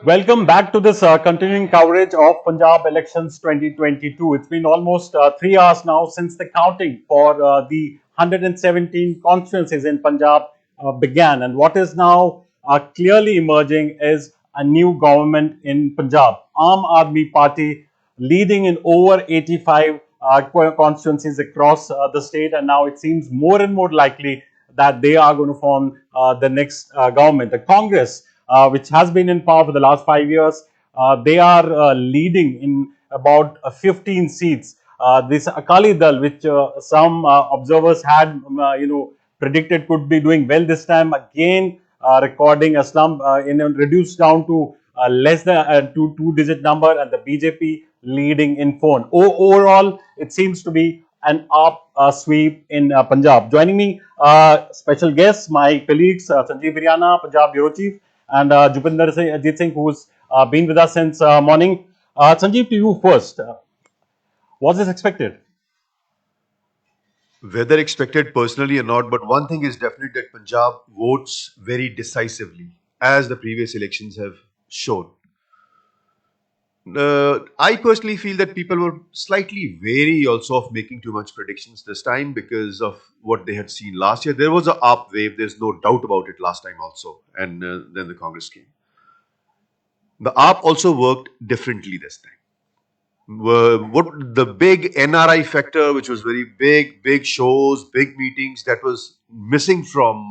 Welcome back to this continuing coverage of Punjab elections 2022. It's been almost 3 hours now since the counting for the 117 constituencies in Punjab began. And what is now clearly emerging is a new government in Punjab. Aam Aadmi Party leading in over 85 constituencies across the state. And now it seems more and more likely that they are going to form the next government. The Congress, which has been in power for the last 5 years, they are leading in about 15 seats. This Akali Dal, which some observers had, predicted could be doing well this time, again recording a slump, reduced down to less than two-digit number, and the BJP leading in phone. Overall, it seems to be an up sweep in Punjab. Joining me, special guests, my colleagues Sanjeev Hiriana, Punjab Bureau Chief, and Jupinder Ajit Singh, who's been with us since morning. Sanjeev, to you first. Was this expected? Whether expected personally or not, but one thing is definite that Punjab votes very decisively, as the previous elections have shown. I personally feel that people were slightly wary also of making too much predictions this time because of what they had seen last year. There was a up wave, there's no doubt about it last time also, and then the Congress came. The AAP also worked differently this time. What the big NRI factor, which was very big shows, big meetings, that was missing from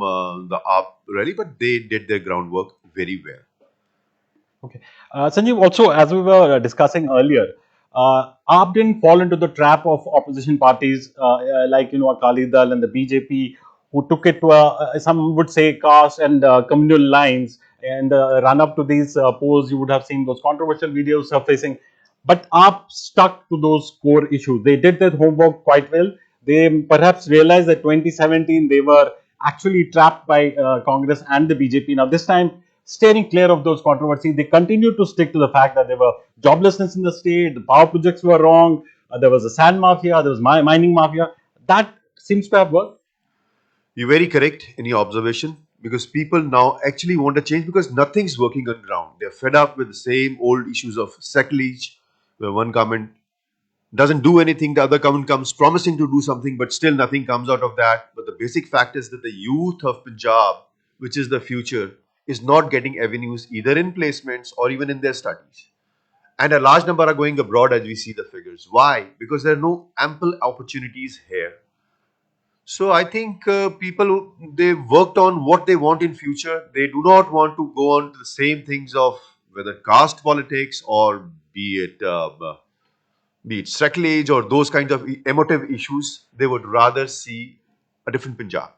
the AAP rally, but they did their groundwork very well. Okay. Sanjeev, also, as we were discussing earlier, AAP didn't fall into the trap of opposition parties like, Akali Dal and the BJP, who took it to some would say caste and communal lines. And run up to these polls, you would have seen those controversial videos surfacing. But AAP stuck to those core issues. They did their homework quite well. They perhaps realized that 2017 they were actually trapped by Congress and the BJP. Now, this time, steering clear of those controversies, they continue to stick to the fact that there were joblessness in the state, the power projects were wrong, there was a sand mafia, there was mining mafia. That seems to have worked. You're very correct in your observation because people now actually want a change because nothing's working on ground. They're fed up with the same old issues of sacrilege, where one government doesn't do anything, the other government comes promising to do something, but still nothing comes out of that. But the basic fact is that the youth of Punjab, which is the future, is not getting avenues either in placements or even in their studies. And a large number are going abroad as we see the figures. Why? Because there are no ample opportunities here. So I think people, they worked on what they want in future. They do not want to go on to the same things of whether caste politics or be it sacrilege or those kind of emotive issues. They would rather see a different Punjab.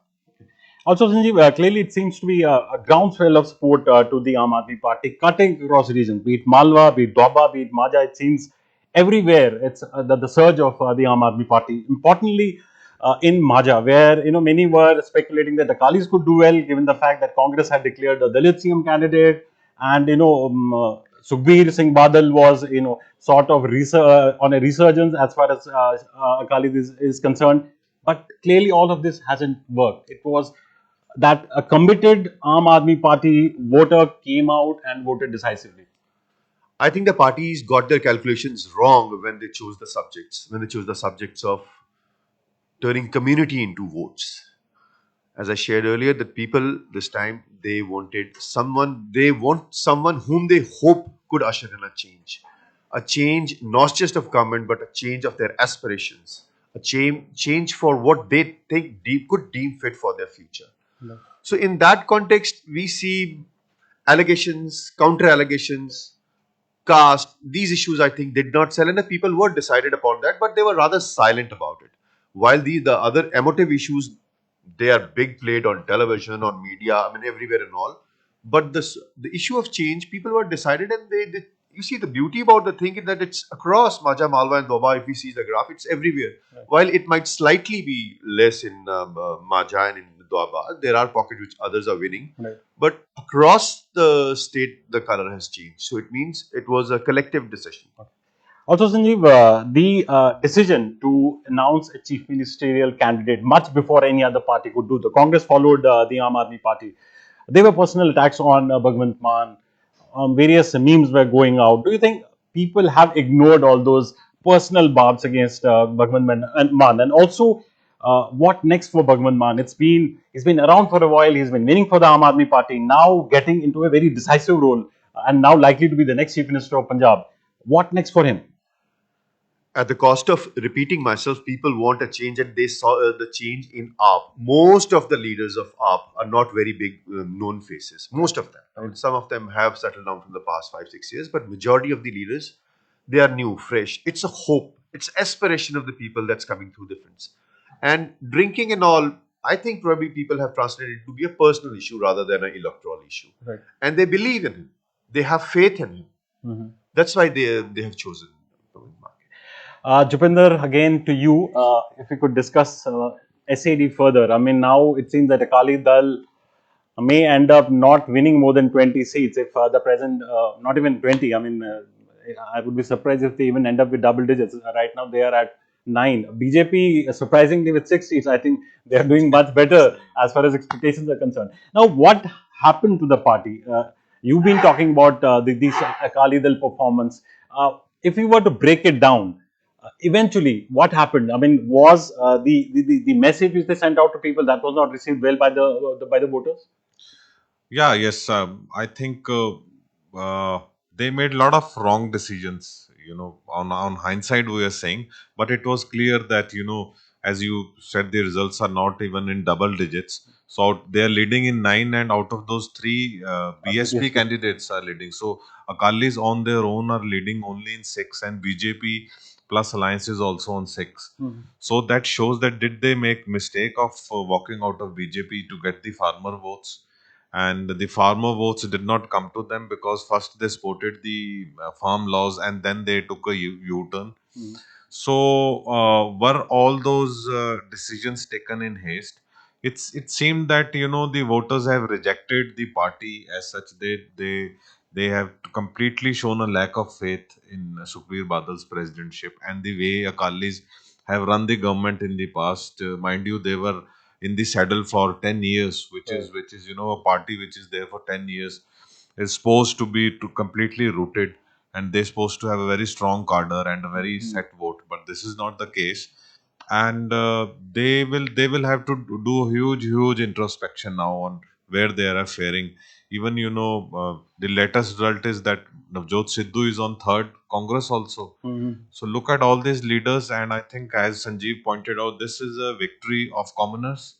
Also, Sanjeev, clearly it seems to be a groundswell of support to the Aam Aadmi Party, cutting across regions, be it Malwa, be it Doaba, be it Maja. It seems everywhere it's the surge of the Aam Aadmi Party. Importantly, in Maja, where many were speculating that the Akalis could do well, given the fact that Congress had declared a Dalit CM candidate, and Sukhbir Singh Badal was sort of on a resurgence as far as Akalis is concerned. But clearly, all of this hasn't worked. It was that a committed Aam Aadmi Party voter came out and voted decisively. I think the parties got their calculations wrong when they chose the subjects, of turning community into votes. As I shared earlier, that people this time they want someone whom they hope could usher in a change not just of government but a change of their aspirations, a change for what they think could deem fit for their future. No. So in that context, we see allegations, counter allegations, caste, these issues I think did not sell, and the people were decided upon that, but they were rather silent about it. While the other emotive issues, they are big played on television, on media, I mean everywhere and all. But the issue of change, people were decided, and they you see the beauty about the thing is that it's across Maja, Malwa, and Doba. If we see the graph, it's everywhere. Right. While it might slightly be less in Maja and in Doaba, there are pockets which others are winning. Right. But across the state, the color has changed. So it means it was a collective decision. Also, Sanjeev, the decision to announce a chief ministerial candidate much before any other party could do. The Congress followed the Aam Aadmi Party. There were personal attacks on Bhagwant Mann. various memes were going out. Do you think people have ignored all those personal barbs against Bhagwan Mann? And also, what next for Bhagwan Mann? He's been around for a while. He's been winning for the Aam Aadmi Party. Now getting into a very decisive role, and now likely to be the next Chief Minister of Punjab. What next for him? At the cost of repeating myself, people want a change and they saw the change in AAP. Most of the leaders of AAP are not very big known faces. Most of them. I mean, some of them have settled down from the past 5, 6 years, but majority of the leaders, they are new, fresh. It's a hope. It's aspiration of the people that's coming through difference. And drinking and all, I think probably people have translated it to be a personal issue rather than an electoral issue. Right. And they believe in him. They have faith in him. That's why they have chosen Praveen Mark. Jupinder, again to you. If we could discuss SAD further. I mean, now it seems that Akali Dal may end up not winning more than 20 seats if the present, not even 20. I mean, I would be surprised if they even end up with double digits. Right now, they are at 9. BJP, surprisingly, with 6 seats, I think they are doing much better as far as expectations are concerned. Now, what happened to the party? You've been talking about this Akali Dal performance. If we were to break it down, eventually, what happened? I mean, was the message which they sent out to people that was not received well by the voters? Yeah, yes. I think they made a lot of wrong decisions. On hindsight, we are saying, but it was clear that as you said, the results are not even in double digits. So they are leading in 9, and out of those 3, BSP candidates are leading. So Akalis on their own are leading only in 6, and BJP plus alliance is also on 6. So that shows that did they make mistake of walking out of BJP to get the farmer votes? And the farmer votes did not come to them because first they supported the farm laws and then they took a U-turn. So were all those decisions taken in haste? It seemed that the voters have rejected the party as such. They have completely shown a lack of faith in Sukhbir Badal's presidentship and the way Akalis have run the government in the past. Mind you, they were in the saddle for 10 years, which is a party which is there for 10 years is supposed to be completely rooted, and they're supposed to have a very strong cadre and a very set vote, but this is not the case. And they will have to do huge introspection now on where they are faring. Even the latest result is that Navjot Sidhu is on third Congress also. So look at all these leaders, and I think, as Sanjeev pointed out, this is a victory of commoners.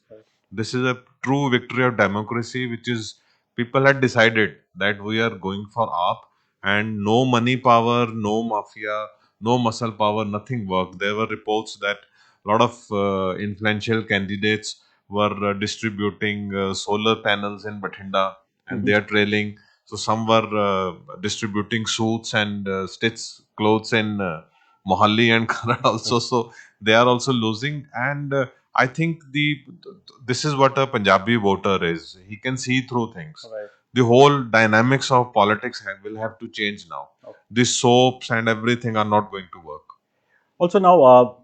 This is a true victory of democracy, which is people had decided that we are going for AAP, and no money power, no mafia, no muscle power, nothing worked. There were reports that a lot of influential candidates were distributing solar panels in Bathinda, and they are trailing. So some were distributing suits and stitch clothes in Mohalli and Karad also. So they are also losing, and I think this is what a Punjabi voter is. He can see through things. Right. The whole dynamics of politics will have to change now. Okay. The soaps and everything are not going to work. Also now,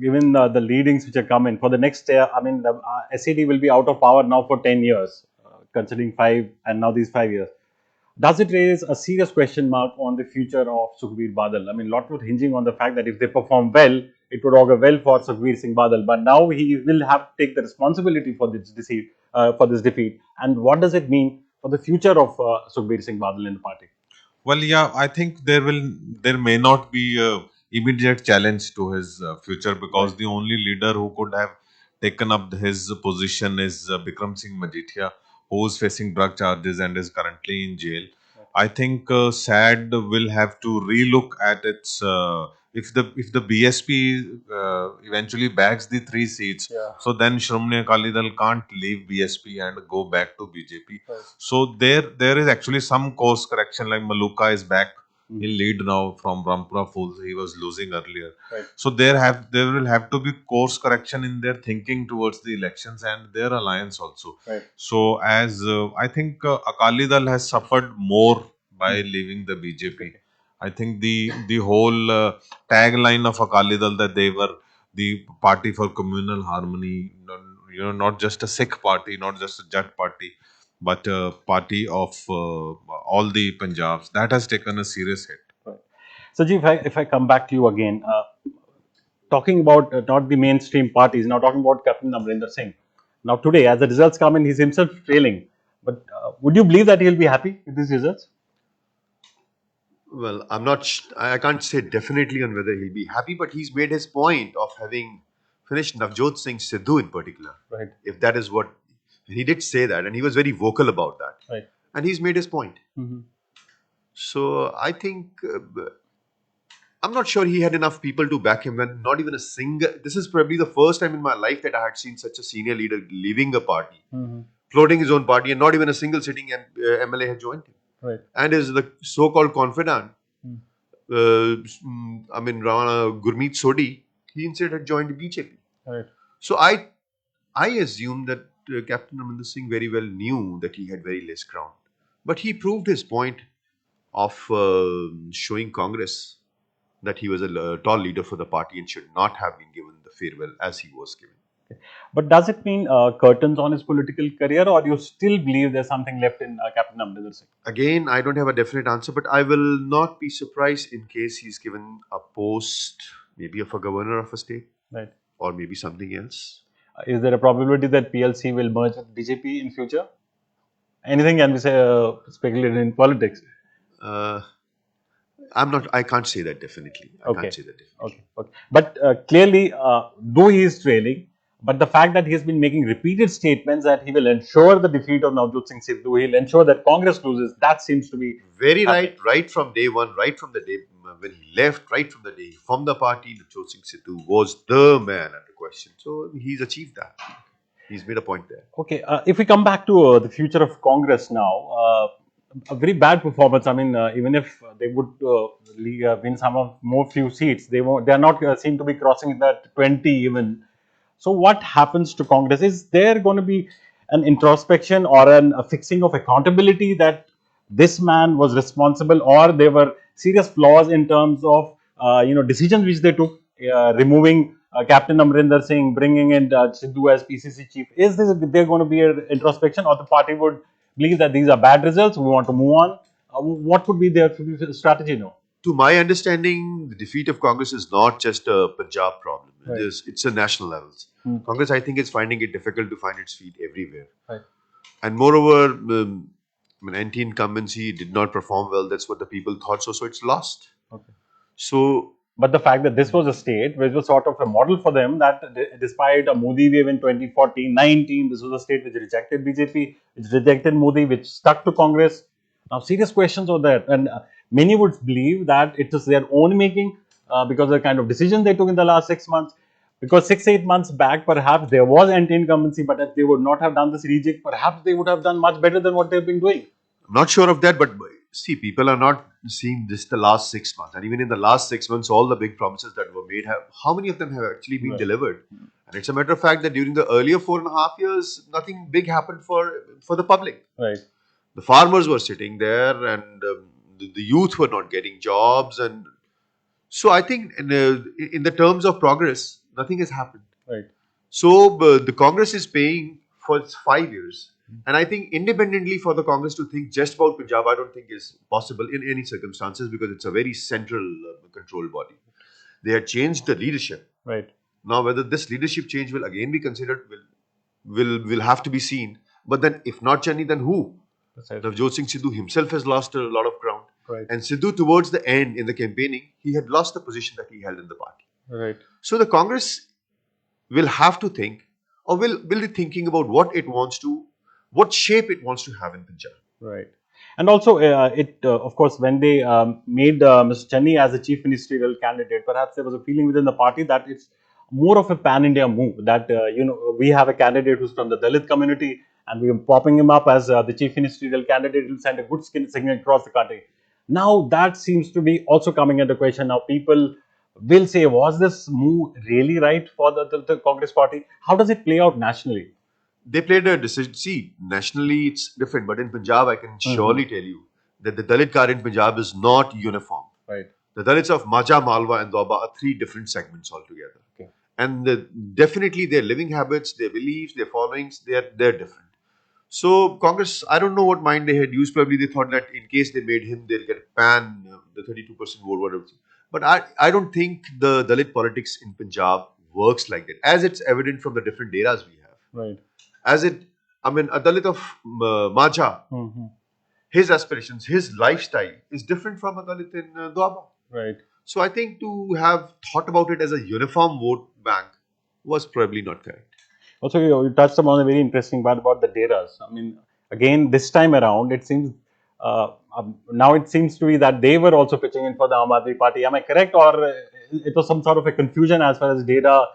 given the leadings which are coming for the next year, I mean, the SED will be out of power now for 10 years, considering 5 and now these 5 years. Does it raise a serious question mark on the future of Sukhbir Badal? I mean, lot was hinging on the fact that if they perform well, it would augur well for Sukhbir Singh Badal. But now he will have to take the responsibility for this defeat. And what does it mean for the future of Sukhbir Singh Badal in the party? Well, yeah, I think there may not be a immediate challenge to his future, because Right. the only leader who could have taken up his position is Bikram Singh Majithia, who is facing drug charges and is currently in jail. I think SAD will have to relook at its if the BSP eventually bags the 3 seats. Yeah. So then Shromani Akali Dal can't leave BSP and go back to BJP. Right. So there is actually some course correction. Like Maluka is back in lead now from Rampura Fools. He was losing earlier. Right. So there will have to be course correction in their thinking towards the elections and their alliance also. Right. So as I think Akali Dal has suffered more by leaving the BJP. I think the whole tagline of Akali Dal, that they were the party for communal harmony, not just a Sikh party, not just a Jat party, but party of all the Punjabs, that has taken a serious hit. Right. So, Ji, if I come back to you again, talking about not the mainstream parties, now talking about Captain Amrinder Singh. Now, today, as the results come in, he's himself trailing. But would you believe that he'll be happy with these results? Well, I'm not. I can't say definitely on whether he'll be happy, but he's made his point of having finished Navjot Singh Sidhu in particular. Right. If that is what he did say that, and he was very vocal about that, Right. and he's made his point. Mm-hmm. So I think I'm not sure he had enough people to back him. When not even a single. This is probably the first time in my life that I had seen such a senior leader leaving a party, Mm-hmm. floating his own party, and not even a single sitting MLA had joined him. Right. And is the so-called confidant. Mm. Ravana Gurmeet Sodhi, he instead had joined BJP. Right. So I assume that Captain Amrinder Singh very well knew that he had very less ground, but he proved his point of showing Congress that he was a tall leader for the party and should not have been given the farewell as he was given. But does it mean curtains on his political career, or you still believe there's something left in Captain Amrinder Singh? Again, I don't have a definite answer, but I will not be surprised in case he's given a post, maybe of a governor of a state, Right. or maybe something else. Is there a probability that PLC will merge with BJP in future? Anything can be speculated in politics. Uh, I can't say that definitely. I can't say that definitely. Okay. But clearly, though he is trailing, but the fact that he has been making repeated statements that he will ensure the defeat of Navjot Singh Sidhu, he'll ensure that Congress loses, that seems to be Very right from day one, right from the day when he left, right from the day from the party, Navjot Singh Sidhu was the man under question. So he's achieved that. He's made a point there. Okay, if we come back to the future of Congress now, a very bad performance. I mean, even if they would win some of more few seats, they are not seem to be crossing that 20 even. So, what happens to Congress? Is there going to be an introspection or a fixing of accountability that this man was responsible, or there were serious flaws in terms of decisions which they took, removing Captain Amrinder Singh, bringing in Sidhu as PCC chief? Is there going to be an introspection, or the party would believe that these are bad results, we want to move on? What would be their strategy now? To my understanding, the defeat of Congress is not just a Punjab problem. Right. It's a national level. Congress, I think, is finding it difficult to find its feet everywhere. Right. And moreover, anti-incumbency did not perform well. That's what the people thought. So it's lost. Okay. So But the fact that this was a state which was sort of a model for them, that despite a Modi wave in 2014, 19, this was a state which rejected BJP, which rejected Modi, which stuck to Congress. Now, serious questions are there. And many would believe that it was their own making because of the kind of decision they took in the last 6 months. Because 6-8 months back, perhaps there was anti-incumbency, but if they would not have done this reject, perhaps they would have done much better than what they've been doing. I'm not sure of that, but see, people are not seeing this the last 6 months. And even in the last 6 months, all the big promises that were made, how many of them have actually been delivered? And it's a matter of fact that during the earlier 4.5 years, nothing big happened for the public. Right. The farmers were sitting there, and the youth were not getting jobs. And so I think in the terms of progress, nothing has happened. Right. So the Congress is paying for its 5 years. And I think independently for the Congress to think just about Punjab, I don't think is possible in any circumstances, because it's a very central control body. They had changed the leadership. Right. Now, whether this leadership change will again be considered will have to be seen. But then, if not Chani, then who? Navjot Singh Sidhu himself has lost a lot of ground. Right. And Sidhu, towards the end in the campaigning, he had lost the position that he held in the party. Right. So the Congress will have to think, or will be thinking about what shape it wants to have in Punjab. Right. And also, of course, when they made Mr. Chani as the chief ministerial candidate, perhaps there was a feeling within the party that it's more of a pan-India move, that, we have a candidate who's from the Dalit community, and we are popping him up as the chief ministerial candidate. Will send a good signal across the country. Now, that seems to be also coming into question. Now, people will say, was this move really right for the Congress party? How does it play out nationally? They played a decision. See, nationally it's different, but in Punjab, I can surely tell you that the Dalit card in Punjab is not uniform. Right. The Dalits of Maja, Malwa, and Doaba are 3 different segments altogether. Okay. And definitely their living habits, their beliefs, their followings, they're different. So Congress, I don't know what mind they had used. Probably they thought that in case they made him, they'll get pan the 32% vote, whatever. But I don't think the Dalit politics in Punjab works like that, as it's evident from the different eras we have. Right. As it, I mean, a Dalit of Majha, Hmm. his aspirations, his lifestyle is different from a Dalit in Doaba. Right. So I think to have thought about it as a uniform vote bank was probably not correct. Also, you touched upon a very interesting part about the Deras. I mean, again, this time around, it seems now it seems to be that they were also pitching in for the Aam Aadmi Party. Am I correct, or it was some sort of a confusion as far as Dera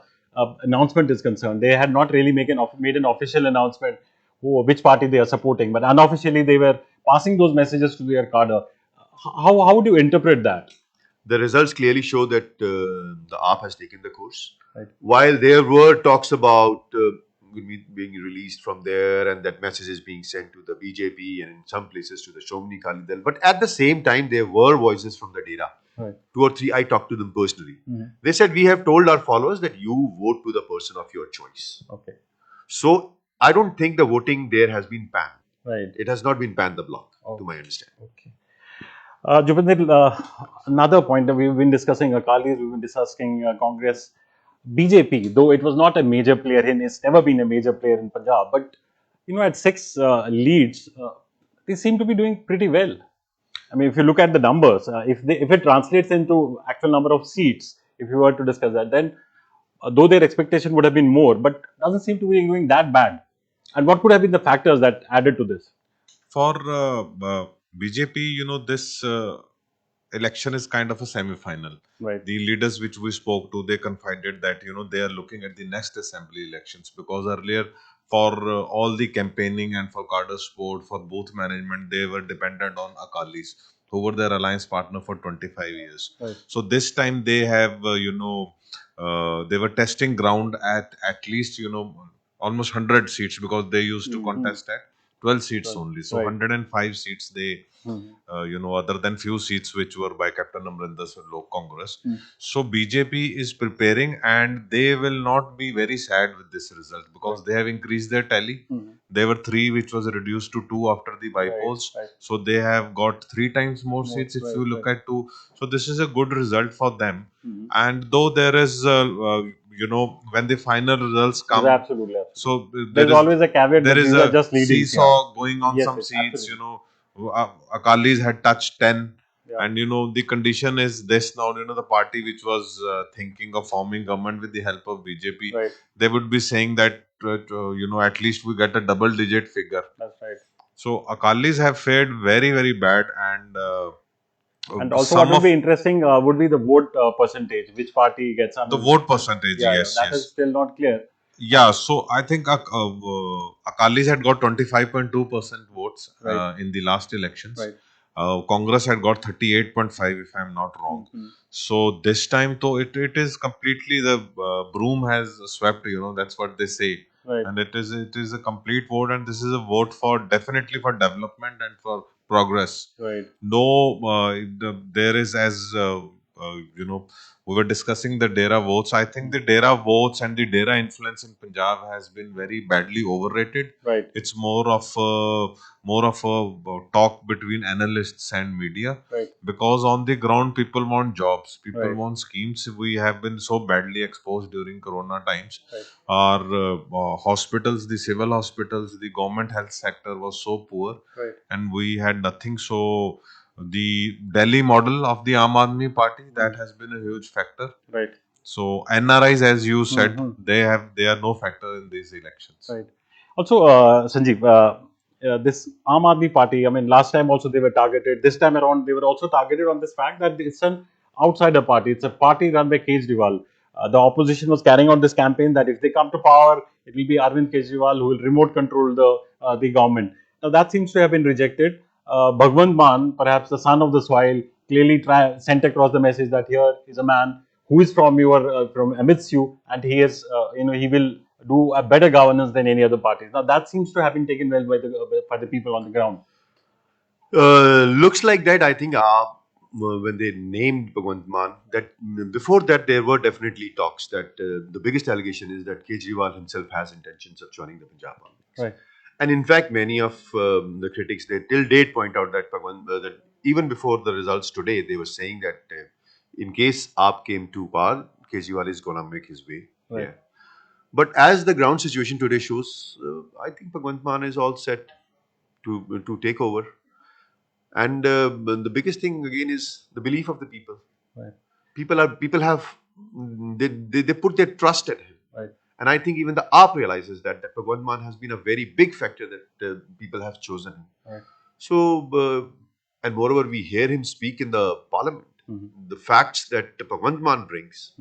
announcement is concerned? They had not really made an official announcement which party they are supporting, but unofficially they were passing those messages to their cadre. How would you interpret that? The results clearly show that the AAP has taken the course. Right. While there were talks about being released from there and that message is being sent to the BJP and in some places to the Shomni Akali Dal, but at the same time there were voices from the Dera. Right. 2 or 3, I talked to them personally. Mm-hmm. They said, we have told our followers that you vote to the person of your choice. Okay. So I don't think the voting there has been banned. Right. It has not been banned the block, to my understanding. Okay. Jupiter, another point that we've been discussing Akalis, we've been discussing Congress, BJP, though it was not a major player in, it's never been a major player in Punjab, but at 6 leads, they seem to be doing pretty well. I mean, if you look at the numbers, if it translates into actual number of seats, if you were to discuss that, then though their expectation would have been more, but doesn't seem to be doing that bad. And what could have been the factors that added to this? For BJP, this election is kind of a semi-final. Right. The leaders which we spoke to, they confided that they are looking at the next assembly elections, because earlier for all the campaigning and for cadre support, for booth management, they were dependent on Akalis, who were their alliance partner for 25 years. Right. So this time they have, they were testing ground at least, almost 100 seats, because they used to contest at 12 seats only. So Right. 105 seats they, other than few seats which were by Captain Amrinder's Lok Congress. So BJP is preparing, and they will not be very sad with this result, because they have increased their tally. They were 3, which was reduced to 2 after the bypolls. Right. So they have got 3 times more seats if you look at 2. So this is a good result for them. And though there is, when the final results come, Absolutely. so There's always a caveat that there is these are a just leading. seesaw going on Yes, some yes, seats. absolutely. Akalis had touched 10. Yeah. And the condition is this now. The party which was thinking of forming government with the help of BJP, Right. they would be saying that at least we get a double-digit figure. That's right. So Akalis have fared very, very bad, and also what would be interesting would be the vote percentage. Which party gets the vote percentage? Yes, that is still not clear. Yeah, so I think Akalis had got 25.2% votes in the last elections. Right. Congress had got 38.5, if I'm not wrong. So this time, though, it is completely the broom has swept. That's what they say. Right. And it is a complete vote, and this is a vote for definitely for development and for progress. Right. No, there is, as we were discussing the Dera votes. I think the Dera votes and the Dera influence in Punjab has been very badly overrated. Right. It's more of a talk between analysts and media. Right. Because on the ground, people want jobs, people Right. want schemes. We have been so badly exposed during Corona times. Right. Our hospitals, the civil hospitals, the government health sector was so poor, Right. and we had nothing. So the Delhi model of the Aam Aadmi Party, that has been a huge factor. Right. So NRIs, as you said, they are no factor in these elections. Right. Also, Sanjeev, this Aam Aadmi Party, I mean, last time also they were targeted. This time around, they were also targeted on this fact that it's an outsider party. It's a party run by Kejriwal. The opposition was carrying on this campaign that if they come to power, it will be Arvind Kejriwal who will remote control the government. Now, that seems to have been rejected. Bhagwant Mann, perhaps the son of the soil, clearly sent across the message that here is a man who is from amidst you, and he is, he will do a better governance than any other parties. Now that seems to have been taken well by the people on the ground. Looks like that. I think when they named Bhagwant Mann, that before that there were definitely talks that the biggest allegation is that Kejriwal himself has intentions of joining the Punjab Army. Right. And in fact, many of the critics, they till date point out that that even before the results today, they were saying that in case AAP came to power, Kejriwal is gonna make his way. Right. Yeah. But as the ground situation today shows, I think Bhagwant Mann is all set to take over. And the biggest thing again is the belief of the people. Right. People have they put their trust in him. Right. And I think even the AAP realizes that Bhagwant Mann has been a very big factor that people have chosen him. Right. So, and moreover, we hear him speak in the parliament. The facts that Bhagwant Mann brings,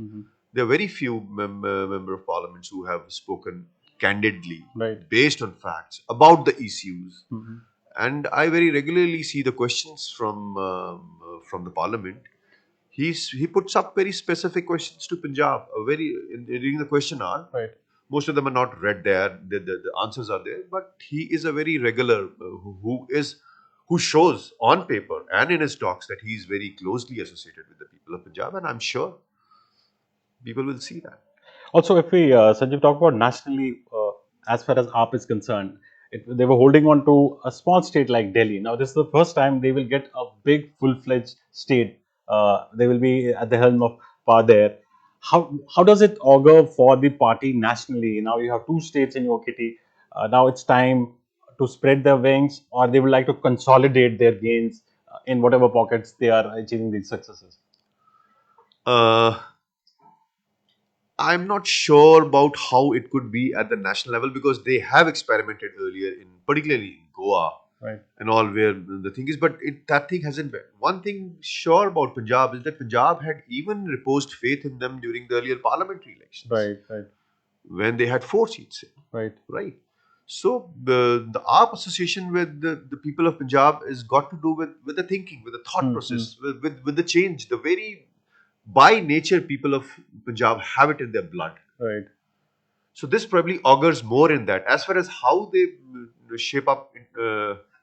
there are very few member of parliaments who have spoken candidly, Right. based on facts about the issues. And I very regularly see the questions from the parliament. He puts up very specific questions to Punjab. During the question hour, Right. most of them are not read there. The answers are there, but he is a very regular who shows on paper and in his talks that he is very closely associated with the people of Punjab, and I'm sure people will see that. Also, if we, Sanjeev, talk about nationally, as far as AAP is concerned, they were holding on to a small state like Delhi. Now, this is the first time they will get a big, full-fledged state. They will be at the helm of power there. How does it augur for the party nationally? Now you have two states in your kitty. Now it's time to spread their wings, or they would like to consolidate their gains in whatever pockets they are achieving these successes. I'm not sure about how it could be at the national level because they have experimented earlier, particularly in Goa, Right. and all where the thing is, but that thing hasn't. One thing sure about Punjab is that Punjab had even reposed faith in them during the earlier parliamentary elections, Right. Right. when they had 4 seats. Right. Right. So the AAP association with the people of Punjab has got to do with the thinking, with the thought process, with the change. The very by nature people of Punjab have it in their blood. Right. So this probably augurs more in that. As far as how they shape up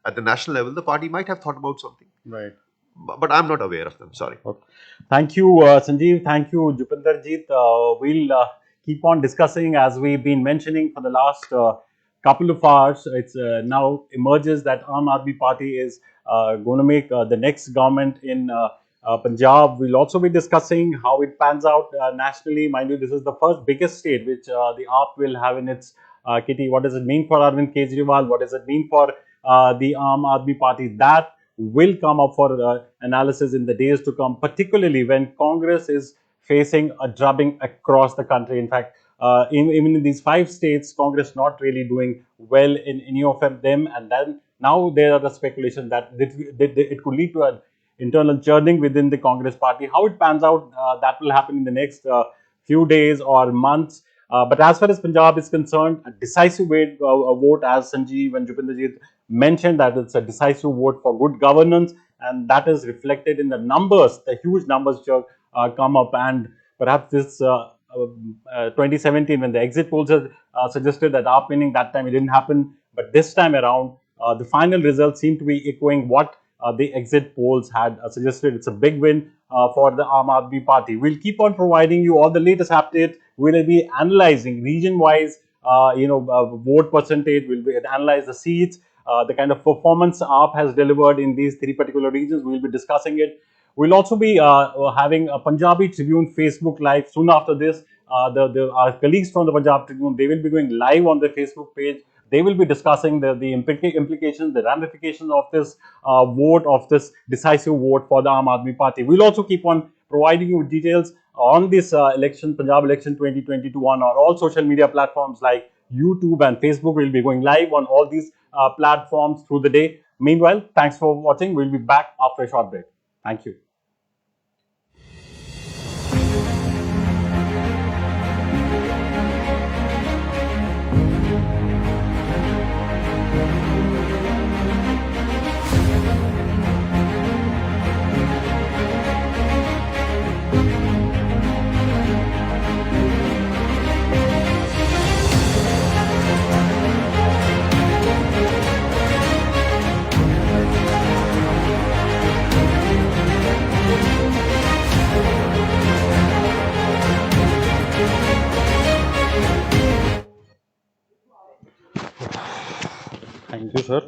at the national level, the party might have thought about something. Right. But I'm not aware of them. Sorry. Okay. Thank you, Sanjeev. Thank you, Jupinder-jeet. We'll keep on discussing, as we've been mentioning for the last couple of hours. It's now emerges that Aam Aadmi Party is going to make the next government in Punjab. We'll also be discussing how it pans out nationally. Mind you, this is the first biggest state which the AAP will have in its kitty. What does it mean for Arvind Kejriwal? What does it mean for the Aam Aadmi Party? That will come up for analysis in the days to come, particularly when Congress is facing a drubbing across the country. In fact, even in these 5 states, Congress not really doing well in any of them. And then now there are the speculation that it could lead to an internal churning within the Congress party. How it pans out, that will happen in the next few days or months. But as far as Punjab is concerned, a decisive vote, as Sanjeev and Jupinder-jeet mentioned, that it's a decisive vote for good governance, and that is reflected in the numbers, the huge numbers which have come up. And perhaps this 2017, when the exit polls suggested that AAP winning, that time it didn't happen. But this time around, the final results seem to be echoing what the exit polls had suggested. It's a big win for the Aam Aadmi Party. We'll keep on providing you all the latest updates. We'll be analyzing region-wise, vote percentage. We'll be analyze the seats, the kind of performance AAP has delivered in these 3 particular regions. We'll be discussing it. We'll also be having a Punjabi Tribune Facebook Live soon after this. Our colleagues from the Punjab Tribune, they will be going live on their Facebook page. They will be discussing the implications, the ramifications of this vote, of this decisive vote for the Aam Aadmi Party. We'll also keep on providing you details on this election, Punjab election 2022, on all social media platforms like YouTube and Facebook. We'll be going live on all these platforms through the day. Meanwhile, thanks for watching. We'll be back after a short break. Thank you. sir.